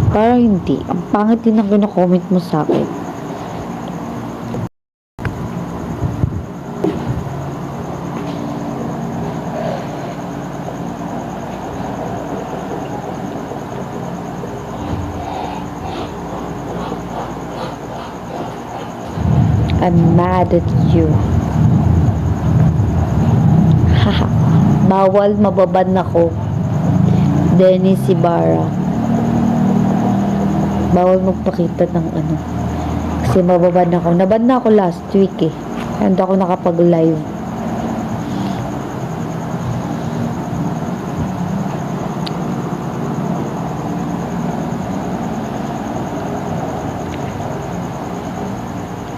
Parang hindi. Ang pangit din ang kino-comment mo sa akin. I'm mad at you. Haha. Bawal, mababan ako. Dennis Ibarra. Bawal magpakita ng ano. Kasi mababan ako. Naban na ako last week eh. Hindi ako nakapag-live.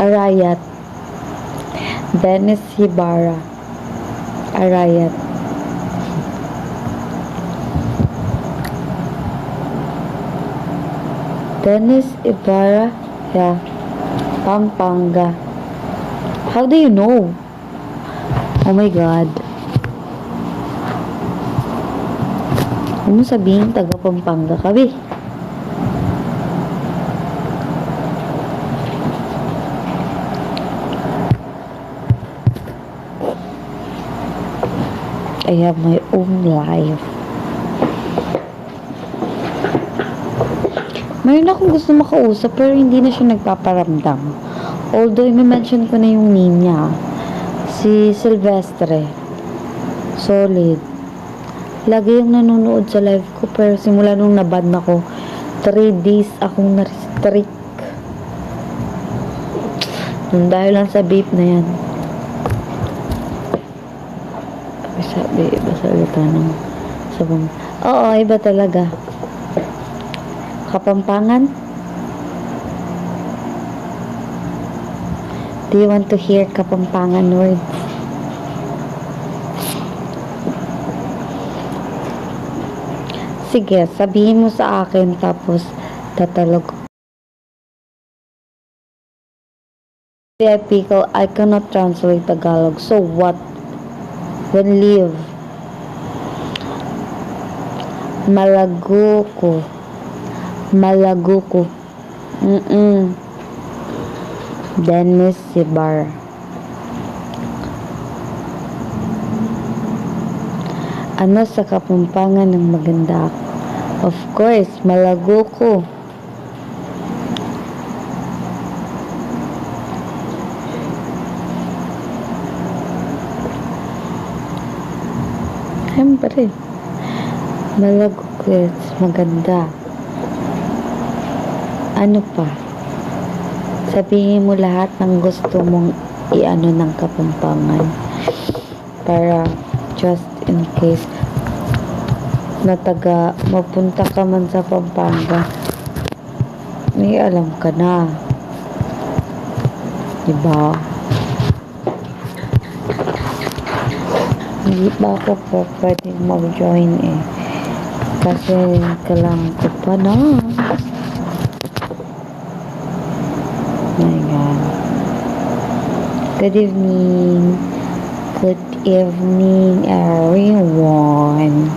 Arayat. Dennis Ibarra. Arayat. Dennis Ibarra. Yeah. Pampanga. How do you know? Oh my God. Huwag mo sabihin taga Pampanga ka, be. I have my own life. Mayroon akong gusto makausap pero hindi na siya nagpaparamdam. Although, i-mention ko na yung name niya. Si Silvestre. Solid. Lagi yung nanonood sa live ko pero simula nung naban ako, 3 days akong na-restrict. Dahil lang sa vape na yan. Sabi, iba salita ng sabong. Oo, iba talaga. Kapampangan? Do you want to hear Kapampangan words? Sige, sabihin mo sa akin tapos tatalog. VIP ko, I cannot translate Tagalog. So what? When live. Malaguko. Malaguko. Dennis Ibarra. Ano sa Kapampangan ng maganda ako? Of course, Malaguko. Siyempre. Malaguko. Maganda. Ano pa? Sabihin mo lahat ng gusto mong i-ano ng Kapampangan para just in case na mapunta ka man sa Pampanga, may alam ka na, diba? Hindi pa ako po pwedeng mag-join eh kasi kailangan ko pa na. My God. Good evening. Good evening, everyone.